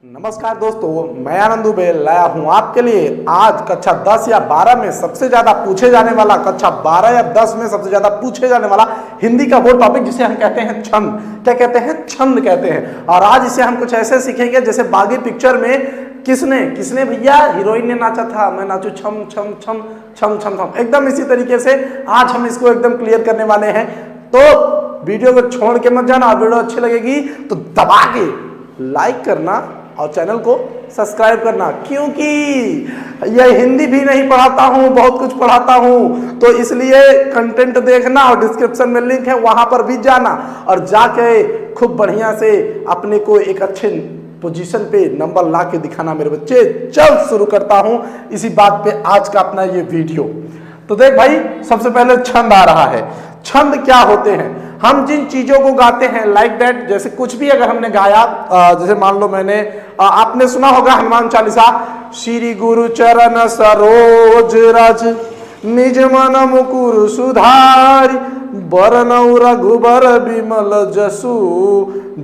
नमस्कार दोस्तों, मैं आनंद दुबे लाया हूं आपके लिए आज कक्षा 10 या 12 में सबसे ज्यादा पूछे जाने वाला, कक्षा 12 या 10 में सबसे ज्यादा पूछे जाने वाला हिंदी का वो टॉपिक जिसे हम कहते हैं छंद। क्या कहते हैं? छंद कहते हैं। और आज इसे हम कुछ ऐसे सीखेंगे जैसे बागी पिक्चर में किसने भैया हीरोइन ने नाचा था, मैं नाचू छम छम छम छम छम छम, एकदम इसी तरीके से आज हम इसको एकदम क्लियर करने वाले हैं। तो वीडियो को छोड़ के मत जाना। वीडियो अच्छी लगेगी तो दबा के लाइक करना और चैनल को सब्सक्राइब करना, क्योंकि यह हिंदी भी नहीं पढ़ाता हूं, बहुत कुछ पढ़ाता हूं, तो इसलिए कंटेंट देखना और डिस्क्रिप्शन में लिंक है वहां पर भी जाना और जाके खूब बढ़िया से अपने को एक अच्छे पोजीशन पे नंबर ला के दिखाना मेरे बच्चे। चल शुरू करता हूं इसी बात पे आज का अपना ये वीडियो। तो देख भाई, सबसे पहले छंद आ रहा है। छंद क्या होते हैं? हम जिन चीजों को गाते हैं लाइक दैट, जैसे कुछ भी अगर हमने गाया, जैसे मान लो मैंने आपने सुना होगा हनुमान चालीसा, श्री गुरु चरण सरोज रज निज मन मुकुर सुधारि बरनउ रघुबर बिमल जसु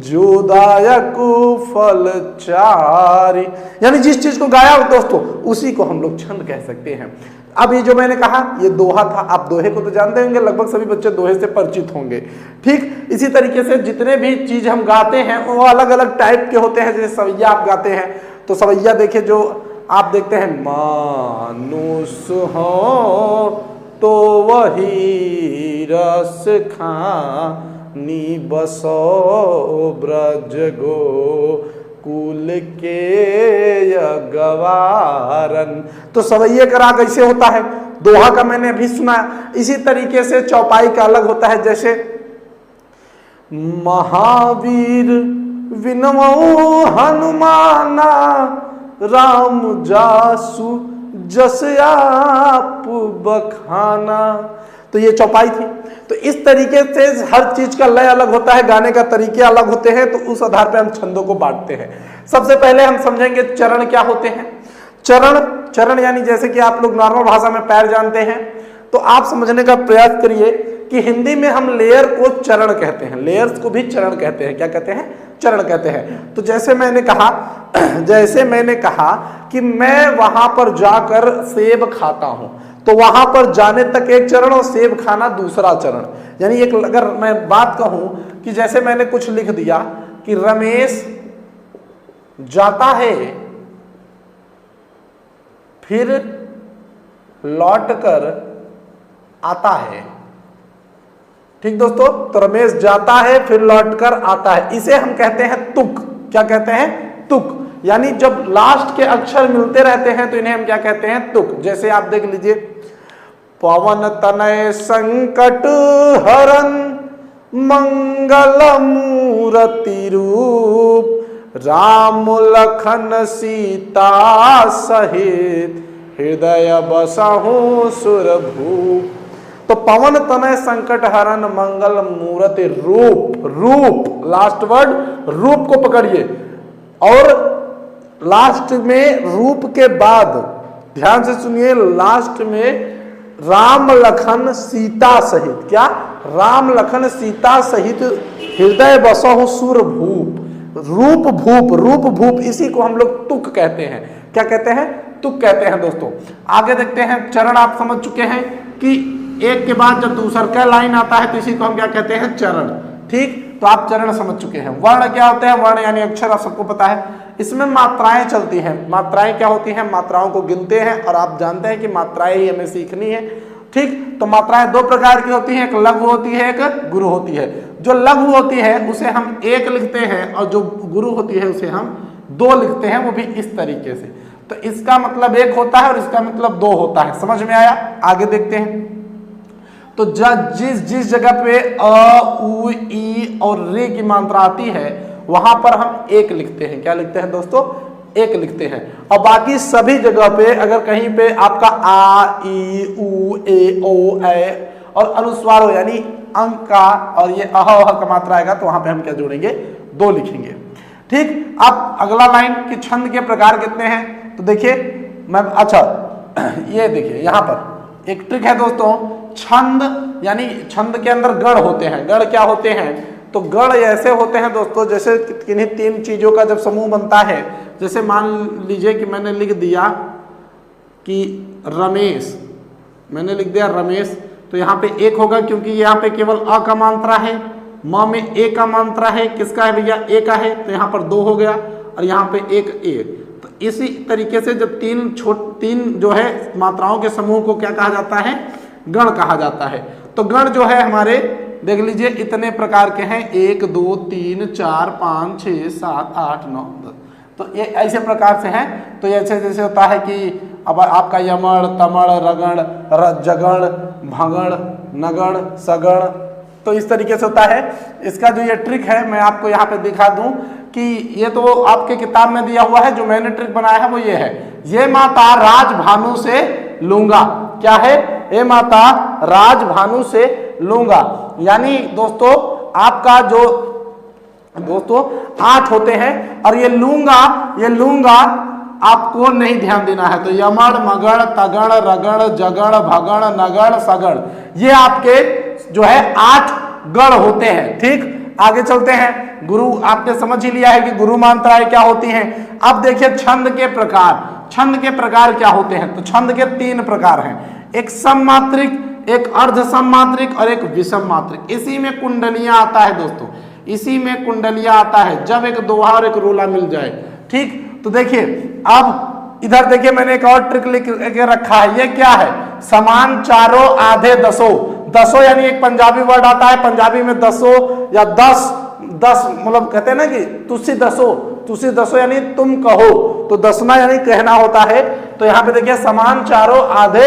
जोदायकु फल चारि। यानी जिस चीज को गाया हो दोस्तों, उसी को हम लोग छंद कह सकते हैं। अब ये जो मैंने कहा ये दोहा था। आप दोहे को तो जानते होंगे, लगभग सभी बच्चे दोहे से परिचित होंगे। ठीक इसी तरीके से जितने भी चीज हम गाते हैं वो अलग अलग टाइप के होते हैं। जैसे सवैया आप गाते हैं तो सवैया देखिए, जो आप देखते हैं, मानुष हो तो वही रस खानी बसो ब्रज गो कुल के गवारन। तो सवैये का राग ऐसे होता है। दोहा का मैंने अभी सुना। इसी तरीके से चौपाई का अलग होता है। जैसे महावीर विनमऊ हनुमाना राम जासु जस आप बखाना। तो ये चौपाई थी। तो इस तरीके से हर चीज का लय अलग होता है, गाने का तरीके अलग होते हैं, तो उस आधार पे हम छंदों को बांटते हैं। सबसे पहले हम समझेंगे चरण क्या होते हैं। चरण यानी जैसे कि आप लोग नॉर्मल भाषा में पैर जानते हैं, तो आप समझने का प्रयास करिए कि हिंदी में हम लेयर को चरण कहते हैं, लेयर्स को भी चरण कहते हैं। क्या कहते हैं? चरण कहते हैं। तो जैसे मैंने कहा कि मैं वहां पर जाकर सेब खाता हूं, तो वहां पर जाने तक एक चरण और सेब खाना दूसरा चरण। यानी एक, अगर मैं बात कहूं कि जैसे मैंने कुछ लिख दिया कि रमेश जाता है फिर लौटकर आता है। ठीक दोस्तों, तो रमेश जाता है फिर लौटकर आता है, इसे हम कहते हैं तुक। क्या कहते हैं? तुक। यानी जब लास्ट के अक्षर मिलते रहते हैं तो इन्हें हम क्या कहते हैं? तुक। जैसे आप देख लीजिए, पवन तनय संकट हरन मंगल मूर्ति रूप राम लखन सीता सहित हृदय बसहु सुरभूप। तो पवन तनय संकट हरन मंगल मूर्ति रूप, लास्ट वर्ड रूप को पकड़िए, और लास्ट में रूप के बाद ध्यान से सुनिए, लास्ट में राम लखन सीता सहित, क्या? राम लखन सीता सहित हृदय बसहु सुरभूप। रूप भूप, इसी को हम लोग तुक कहते हैं। क्या कहते हैं? तुक कहते हैं दोस्तों। आगे देखते हैं। चरण आप समझ चुके हैं कि एक के बाद जब दूसरा का लाइन आता है तो इसी को हम क्या कहते हैं? चरण। ठीक, तो आप चरण समझ चुके हैं। वर्ण क्या होते हैं? वर्ण यानी अक्षर, आप सबको पता है। इसमें मात्राएं चलती हैं। मात्राएं क्या होती हैं? मात्राओं को गिनते हैं, और आप जानते हैं कि मात्राएं ही हमें सीखनी है। ठीक, तो मात्राएं दो प्रकार की होती हैं, एक लघु होती है, एक गुरु होती है। जो लघु होती है उसे हम एक लिखते हैं, और जो गुरु होती है उसे हम दो लिखते हैं, वो भी इस तरीके से। तो इसका मतलब एक होता है और इसका मतलब दो होता है। समझ में आया? आगे देखते हैं। तो जिस जगह पे अ, उ, ई और रे की मात्रा आती है वहां पर हम एक लिखते हैं। क्या लिखते हैं दोस्तों? एक लिखते हैं। और बाकी सभी जगह पे अगर कहीं पे आपका आ, ई, उ, ए, ओ, ए और अनुस्वार हो, यानी अंक का और ये अह का मात्रा आएगा, तो वहां पे हम क्या जोड़ेंगे? दो लिखेंगे। ठीक, अब अगला लाइन कि छंद के प्रकार कितने हैं, तो देखिए ये देखिए यहां पर एक ट्रिक है दोस्तों। छंद यानी छंद के अंदर गण होते हैं। गण क्या होते हैं? तो गण ऐसे होते हैं दोस्तों, जैसे किन्हीं तीन चीजों का जब समूह बनता है, जैसे मान लीजिए कि मैंने लिख दिया कि रमेश, मैंने लिख दिया रमेश, तो यहाँ पे एक होगा क्योंकि यहाँ पे केवल अ का मात्रा है, म में ए का मात्रा है, किसका है भैया, ए का है, तो यहाँ पर दो हो गया और यहाँ पे एक ए। तो इसी तरीके से जब तीन जो है मात्राओं के समूह को क्या कहा जाता है, गण कहा जाता है। तो गण जो है हमारे देख लीजिए इतने प्रकार के हैं, 1 2 3 4 5 6 7 8 9 10, तो ये ऐसे प्रकार से हैं। तो ऐसे जैसे होता है कि अब आपका यमण तमण रगण जगण भगण नगण सगण, तो इस तरीके से होता है। इसका जो ये ट्रिक है मैं आपको यहाँ पे दिखा दूं कि ये तो आपके किताब में दिया हुआ है, जो मैंने ट्रिक बनाया है वो ये है, ये माता राजभानु से लूंगा, क्या है, ये माता राजभानु से लूंगा। यानी दोस्तों आपका जो दोस्तों 8 होते हैं और ये लूंगा आपको नहीं ध्यान देना है। तो यमण मगण तगण रगण जगण भगण नगण सगण, ये आपके जो है 8 गण होते हैं। ठीक, आगे चलते हैं। गुरु आपने समझ ही लिया है कि गुरु मात्राएं क्या होती हैं। अब देखिए छंद के प्रकार क्या होते हैं। तो छंद के 3 प्रकार हैं, एक सममात्रिक, एक अर्ध सममात्रिक और एक विषम मात्रिक। इसी में कुंडलियां आता है दोस्तों, इसी में कुंडलियां आता है, जब एक दोहा और एक रोला मिल जाए। ठीक, तो देखिए अब इधर देखिए मैंने एक और ट्रिक लिख के रखा है, ये क्या है, समान चारों आधे दसों। दसों यानी एक पंजाबी वर्ड आता है, पंजाबी में दसों या 10 मतलब कहते हैं ना कि तुसी दसो यानी तुम कहो, तो दसना यानी कहना होता है। तो यहाँ पे देखिए समान चारों आधे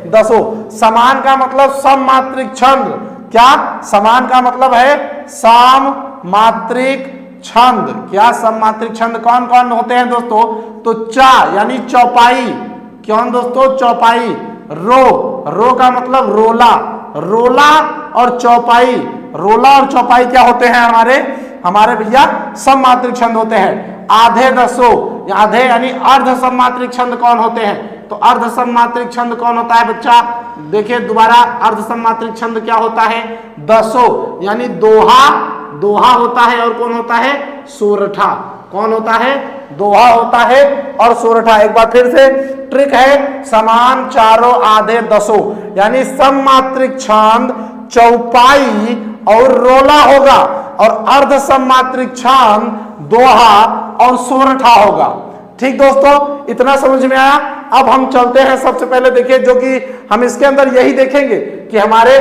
दसों, समान का मतलब सममात्रिक छंद, क्या, समान का मतलब है सममात्रिक छंद। क्या सममात्रिक छंद कौन कौन होते हैं दोस्तों, तो चा यानी चौपाई, कौन दोस्तों, चौपाई, रो का मतलब रोला और चौपाई, रोला और चौपाई क्या होते हैं हमारे भैया सममात्रिक छंद होते हैं। आधे दसों, आधे यानी अर्ध सममात्रिक छंद कौन होते हैं, तो अर्ध सममात्रिक छंद कौन होता है बच्चा, देखिए दोबारा, अर्ध सममात्रिक छंद क्या होता है, दसों यानी दोहा होता है, और कौन होता है, सोरठा, कौन होता है, दोहा होता है और सोरठा। एक बार फिर से ट्रिक है, समान चारों आधे दसों यानी सममात्रिक छंद चौपाई और रोला होगा, और अर्ध सममात्रिक छंद दोहा और सोरठा होगा। ठीक दोस्तों, इतना समझ में आया। अब हम चलते हैं, सबसे पहले देखिए जो कि हम इसके अंदर यही देखेंगे कि हमारे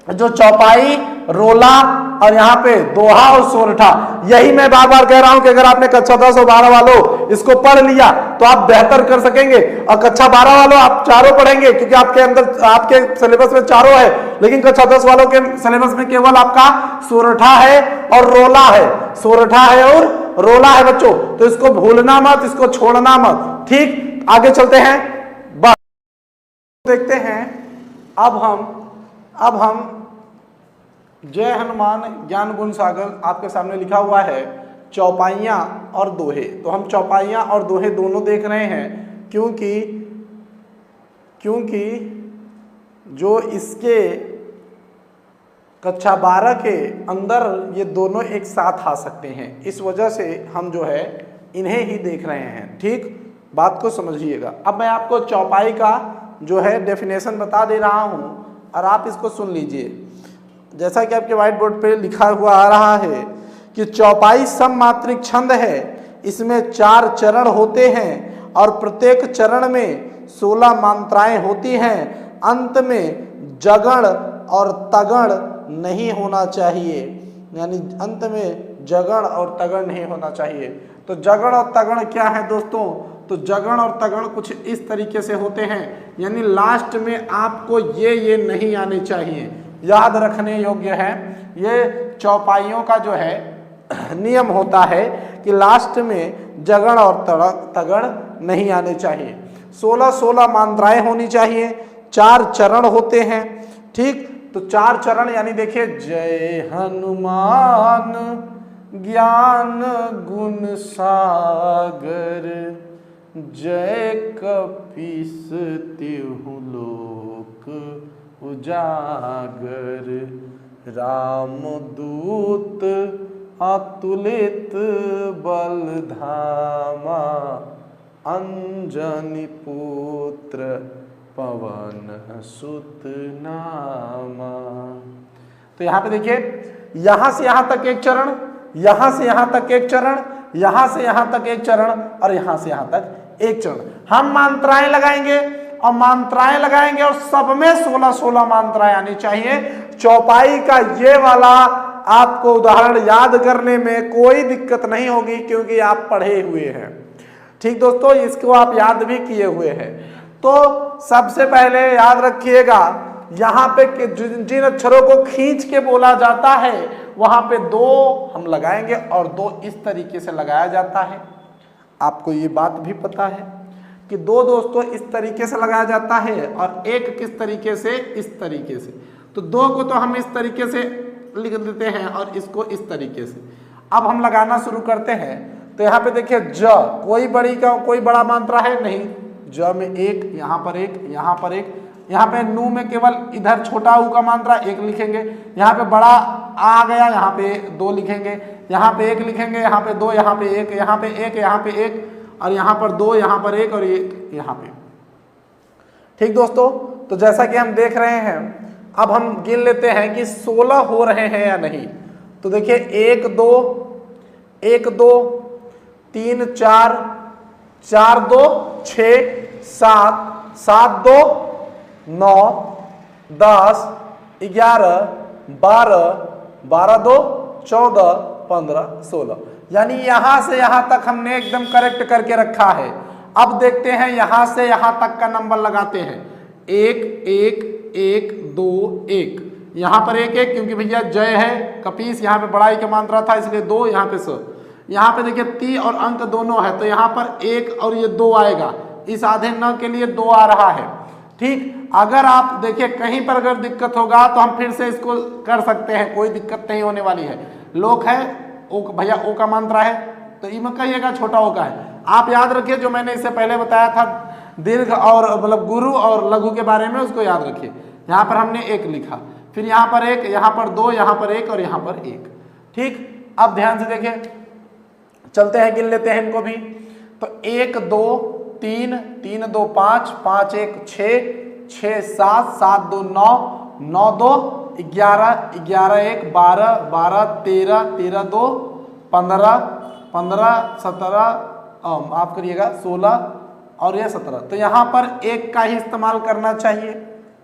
जो चौपाई, रोला और यहाँ पे दोहा और सोरठा, यही मैं बार बार कह रहा हूं कि अगर आपने कक्षा 10 और 12 वालों इसको पढ़ लिया तो आप बेहतर कर सकेंगे, और कक्षा 12 वालों आप चारों पढ़ेंगे क्योंकि आपके अंदर आपके सिलेबस में चारों है, लेकिन कक्षा 10 वालों के सिलेबस में केवल आपका सोरठा है और रोला है, सोरठा है और रोला है बच्चों। तो इसको भूलना मत, इसको छोड़ना मत। ठीक, आगे चलते हैं, बस देखते हैं। अब हम जय हनुमान ज्ञान गुण सागर आपके सामने लिखा हुआ है चौपाइयाँ और दोहे। तो हम चौपाइयाँ और दोहे दोनों देख रहे हैं क्योंकि जो इसके कक्षा 12 के अंदर ये दोनों एक साथ आ सकते हैं, इस वजह से हम जो है इन्हें ही देख रहे हैं। ठीक, बात को समझिएगा। अब मैं आपको चौपाई का जो है डेफिनेशन बता दे रहा हूँ और आप इसको सुन लीजिए। जैसा कि आपके व्हाइट बोर्ड पे लिखा हुआ आ रहा है कि चौपाई सममात्रिक छंद है, इसमें 4 चरण होते हैं और प्रत्येक चरण में 16 मात्राएं होती हैं। अंत में जगण और तगण नहीं होना चाहिए, यानी अंत में जगण और तगण नहीं होना चाहिए। तो जगण और तगण क्या है दोस्तों, तो जगण और तगण कुछ इस तरीके से होते हैं, यानी लास्ट में आपको ये नहीं आने चाहिए, याद रखने योग्य है। ये चौपाइयों का जो है नियम होता है कि लास्ट में जगण और तगण नहीं आने चाहिए। 16 मात्राएं होनी चाहिए, 4 चरण होते हैं। ठीक, तो 4 चरण यानी देखिए, जय हनुमान ज्ञान गुण सागर, जय कपीस तिहु लोक उजागर, रामदूत अतुलित बल धामा, अंजनी पुत्र पवन सुत नामा। तो यहां पे देखिए, यहां से यहां तक एक चरण, यहां से यहां तक एक चरण, यहां से यहां तक एक चरण, और यहां से यहां तक एक चरण। हम मात्राएं लगाएंगे और मात्राएं लगाएंगे और सब में 16-16 मात्राएं आनी चाहिए। चौपाई का ये वाला आपको उदाहरण याद करने में कोई दिक्कत नहीं होगी, क्योंकि आप पढ़े हुए हैं। ठीक दोस्तों, इसको आप याद भी किए हुए हैं। तो सबसे पहले याद रखिएगा, यहां पे जिन अक्षरों को खींच के बोला जाता है वहां पे 2 हम लगाएंगे और 2 इस तरीके से लगाया जाता है। आपको ये बात भी पता है कि 2 दोस्तों इस तरीके से लगाया जाता है और 1 किस तरीके से, इस तरीके से। तो 2 को तो हम इस तरीके से लिख देते हैं और इसको इस तरीके से। अब हम लगाना शुरू करते हैं। तो यहाँ पे देखिए, ज कोई बड़ा मात्रा है नहीं, ज में 1, यहाँ पर 1, यहाँ पर 1, यहाँ पे नू में केवल इधर छोटा ऊ का मात्रा 1 लिखेंगे, यहाँ पे बड़ा आ गया, यहाँ पे 2 लिखेंगे, यहाँ पे 1 लिखेंगे, यहाँ पे 2, यहाँ पे 1, यहाँ पे 1, यहाँ पे 1, और यहाँ पर 2, यहाँ पर 1 और 1 यहाँ पे। ठीक दोस्तों, तो जैसा कि हम देख रहे हैं, अब हम गिन लेते हैं कि 16 हो रहे हैं या नहीं। तो देखिए, 1 2 1 2 3 4 4 2 6 7 7 2 9 10 11 12 12 2 14 15 16, यानी यहां से यहां तक हमने एकदम करेक्ट करके रखा है। अब देखते हैं यहां से यहां तक का नंबर लगाते हैं। 1 1 1 2 1, यहाँ पर 1 1 क्योंकि भैया जय है, कपीस यहाँ पे बड़ाई का मात्रा था इसलिए 2, यहाँ पे 100। यहाँ पे देखिए ती और अंक दोनों है, तो यहाँ पर 1 और ये 2 आएगा, इस आधे न के लिए 2 आ रहा है। ठीक, अगर आप देखिए कहीं पर अगर दिक्कत होगा तो हम फिर से इसको कर सकते हैं, कोई दिक्कत नहीं होने वाली है। लोक है, ओ भैया ओ का मात्रा है तो ई में कहिएगा छोटा ओ का है। आप याद रखिए जो मैंने इससे पहले बताया था दीर्घ और मतलब गुरु और लघु के बारे में, उसको याद रखिए। यहाँ पर हमने 1 लिखा, फिर यहाँ पर 1, यहाँ पर 2, यहाँ पर 1 और यहाँ पर 1। ठीक, अब ध्यान से देखिए, चलते हैं, गिन लेते हैं इनको भी। तो 1 2 3 3 2 5 5 1 6 6 7 7 2 9 9 2 11 11 1 12 12 13 13 2 15 15 17 माफ करिएगा 16 और ये 17। तो यहाँ पर 1 का ही इस्तेमाल करना चाहिए,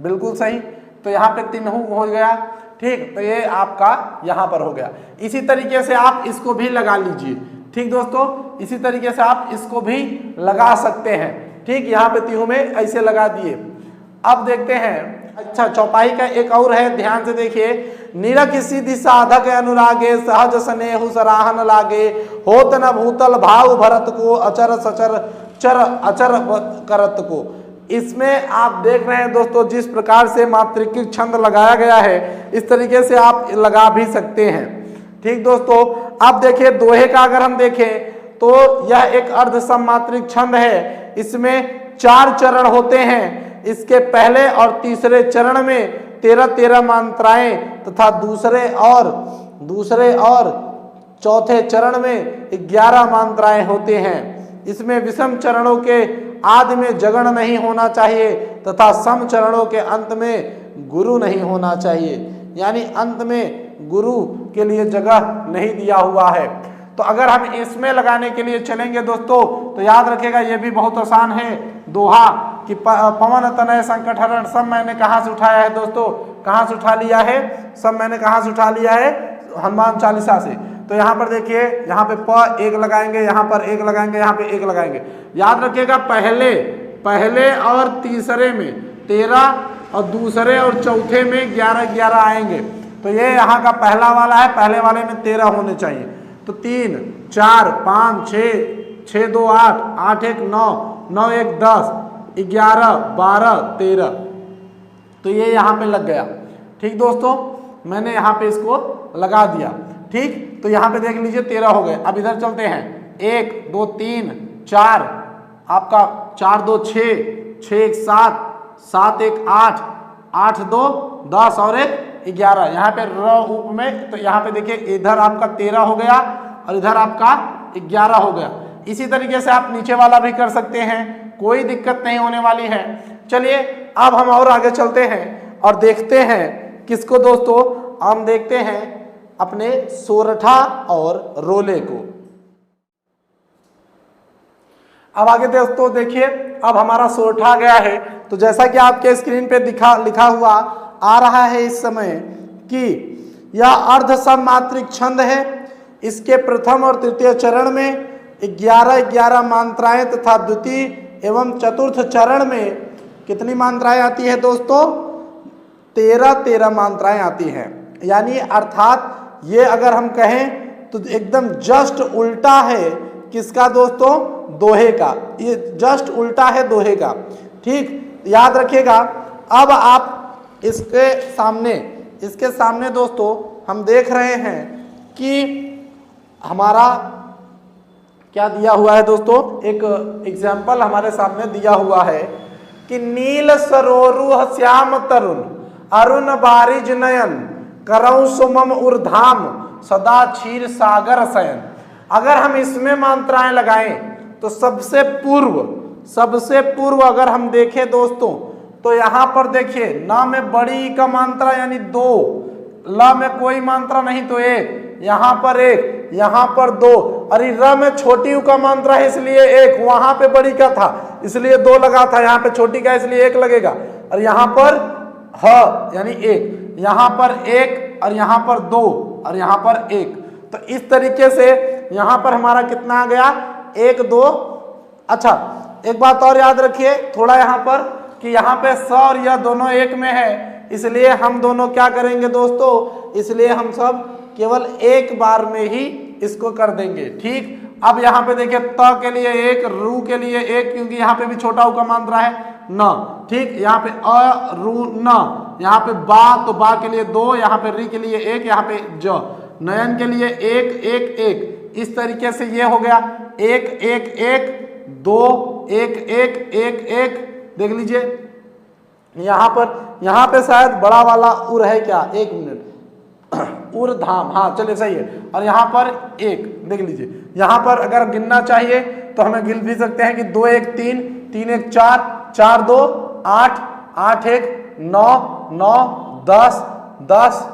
बिल्कुल सही। तो यहाँ पे 3 हो गया। ठीक, तो ये आपका यहाँ पर हो गया। इसी तरीके से आप इसको भी लगा लीजिए। ठीक दोस्तों, इसी तरीके से आप इसको भी लगा सकते हैं। ठीक, यहाँ पे 3 में ऐसे लगा दिए। अब देखते हैं, अच्छा चौपाई का एक और है, ध्यान से देखिए। निरख सिद्धि साधक अनुरागे, सहज स्नेहु सराहन लागे, होत न भूतल भाव भरत को, अचर सचर चर अचर करत को। इसमें आप देख रहे हैं दोस्तों, जिस प्रकार से मात्रिक छंद लगाया गया है, इस तरीके से आप लगा भी सकते हैं। ठीक दोस्तों, अब देखिए दोहे का अगर हम देखें तो यह एक अर्ध सममात्रिक छंद है। इसमें 4 चरण होते हैं। इसके पहले और तीसरे चरण में 13-13 मात्राएं तथा दूसरे और चौथे चरण में 11 मात्राएं होते हैं। इसमें विषम चरणों के आदि में जगण नहीं होना चाहिए तथा सम चरणों के अंत में गुरु नहीं होना चाहिए, यानी अंत में गुरु के लिए जगह नहीं दिया हुआ है। तो अगर हम इसमें लगाने के लिए चलेंगे दोस्तों, तो याद रखिएगा ये भी बहुत आसान है। दोहा कि पवन तनय संकट हरण, सब मैंने कहाँ से उठाया है दोस्तों, कहाँ से उठा लिया है, सब मैंने कहाँ से उठा लिया है, हनुमान चालीसा से। तो यहाँ पर देखिए, यहाँ पे प 1 लगाएंगे, यहाँ पर 1 लगाएंगे, यहाँ पे 1 लगाएंगे। याद रखिएगा पहले और तीसरे में 13 और दूसरे और चौथे में 11-11 आएंगे। तो ये यहाँ का पहला वाला है, पहले वाले में 13 होने चाहिए। तो 3 4 5 6 6 2 8 8 1 9 9 1 10 11 12 13। तो ये यहाँ पे लग गया। ठीक दोस्तों, मैंने यहाँ पे इसको लगा दिया। ठीक, तो यहाँ पे देख लीजिए 13 हो गए। अब इधर चलते हैं, 1 2 3 4, आपका 4 2 6 6 1 7 7 1 8 8 2 10 और 1 11, यहाँ पे र उप में, तो यहाँ पे देखिए इधर आपका 13 हो गया और इधर आपका 11 हो गया। इसी तरीके से आप नीचे वाला भी कर सकते हैं, कोई दिक्कत नहीं होने वाली है। चलिए अब हम और आगे चलते हैं और देखते हैं किसको दोस्तों, हम देखते हैं अपने सोरठा और रोले को। अब आगे दोस्तों देखिए, अब हमारा सोरठा गया है, तो जैसा कि आपके स्क्रीन पे लिखा हुआ आ रहा है इस समय कि यह अर्ध सममात्रिक छंद है। इसके प्रथम और तृतीय चरण में 11-11 मात्राएं तथा द्वितीय एवं चतुर्थ चरण में कितनी मात्राएं आती है दोस्तों, 13-13 मात्राएं आती हैं। यानी अर्थात ये अगर हम कहें तो एकदम जस्ट उल्टा है किसका दोस्तों, दोहे का। ये जस्ट उल्टा है दोहे का, ठीक, याद रखिएगा। अब आप इसके सामने दोस्तों हम देख रहे हैं कि हमारा क्या दिया हुआ है दोस्तों, एक एग्जाम्पल हमारे सामने दिया हुआ है कि नील सरोरु श्याम तरुण अरुण बारिज नयन करौ सुमम उर्धाम सदा क्षीर सागर शयन। अगर हम इसमें मात्राएं लगाएं तो सबसे पूर्व अगर हम देखें दोस्तों, तो यहां पर देखिए न में बड़ी का मात्रा यानी 2, ल में कोई मात्रा नहीं तो 1, यहां पर 1, यहां पर 2, और र में छोटी उ का मात्रा है इसलिए 1, वहां पे बड़ी का था इसलिए 2 लगा था, यहाँ पे छोटी का इसलिए 1 लगेगा, और यहाँ पर ह यानी 1, यहाँ पर 1 और यहाँ पर 2 और यहाँ पर 1। तो इस तरीके से यहाँ पर हमारा कितना आ गया, 1 2। अच्छा एक बात और याद रखिए थोड़ा यहाँ पर कि यहाँ पे स और यह दोनों 1 में है, इसलिए हम दोनों क्या करेंगे दोस्तों, इसलिए हम सब केवल एक बार में ही इसको कर देंगे, ठीक। अब यहाँ पे देखिए त के लिए 1, रू के लिए 1, क्योंकि यहाँ पे भी छोटा उ का मात्रा है न, ठीक। यहाँ पे अ रू न, यहाँ पे बा तो बा के लिए 2, यहाँ पे री के लिए 1, यहाँ पे ज, नयन के लिए 1 1 1। इस तरीके से ये हो गया 1 1 1 2 1 1 1 1। देख लीजिए यहाँ पे शायद बड़ा वाला उर है क्या, 1 मिनट, उर्धाम, हाँ चलिए सही है। और यहाँ पर 1 देख लीजिए, यहाँ पर अगर गिनना चाहिए तो हमें गिन भी सकते हैं कि 2 1 3 3 1 4 4 2 8 8 1 9 9 10 10,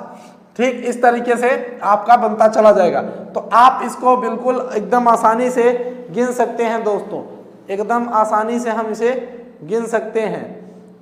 ठीक। इस तरीके से आपका बनता चला जाएगा। तो आप इसको बिल्कुल एकदम आसानी से गिन सकते हैं दोस्तों, एकदम आसानी से हम इसे गिन सकते हैं,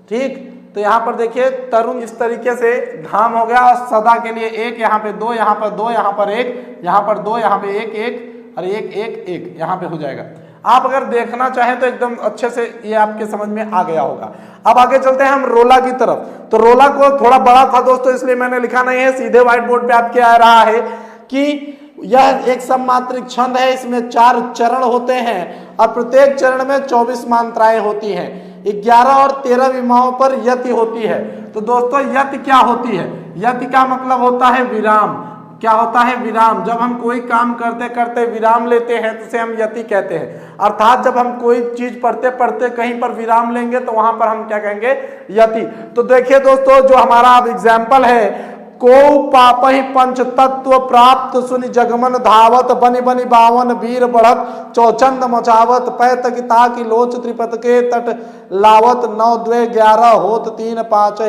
ठीक। तो यहाँ पर देखिए तरुण इस तरीके से धाम हो गया, और सदा के लिए 1, यहाँ पे 2, यहाँ पर 2, यहाँ पर 1, यहाँ पर 2, यहाँ पे 1 1 और 1 1 1, यहाँ पे हो जाएगा। आप अगर देखना चाहें तो एकदम अच्छे से ये आपके समझ में आ गया होगा। अब आगे चलते हैं हम रोला की तरफ। तो रोला को थोड़ा बड़ा था दोस्तों इसलिए मैंने लिखा नहीं है, सीधे व्हाइट बोर्ड पे आपके आ रहा है कि यह एक सममात्रिक छंद है, इसमें 4 चरण होते हैं और प्रत्येक चरण में 24 मात्राएं होती हैं। 11 और 13 विमाओं पर यति होती है। तो दोस्तों यति क्या होती है, यति का मतलब होता है विराम। क्या होता है, विराम। जब हम कोई काम करते करते विराम लेते हैं तो उसे हम यति कहते हैं। अर्थात जब हम कोई चीज पढ़ते पढ़ते कहीं पर विराम लेंगे तो वहां पर हम क्या कहेंगे, यति। तो देखिए दोस्तों जो हमारा अब एग्जाम्पल है, को पापहि पंच तत्व प्राप्त सुनि जगमन धावत बनि बनि बावन वीर बढ़त चौचंद मचावत पैत किता की लोच त्रिपत के तट लावत 9 2 11 होत 3 5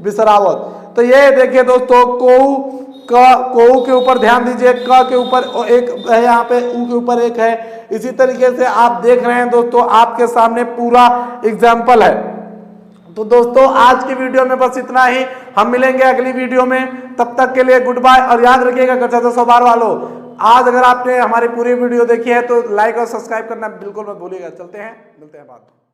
बिसरावत। तो ये देखिए दोस्तों कोऊ के ऊपर ध्यान दीजिए, क के ऊपर एक है, यहाँ पे ऊ के ऊपर 1 है। इसी तरीके से आप देख रहे हैं दोस्तों आपके सामने पूरा एग्जाम्पल है। तो दोस्तों आज की वीडियो में बस इतना ही, हम मिलेंगे अगली वीडियो में, तब तक के लिए गुड बाय। और याद रखिएगा कक्षा 200 बार वालों, आज अगर आपने हमारी पूरी वीडियो देखी है तो लाइक और सब्सक्राइब करना बिल्कुल मत भूलिएगा। चलते हैं, मिलते हैं बाद में।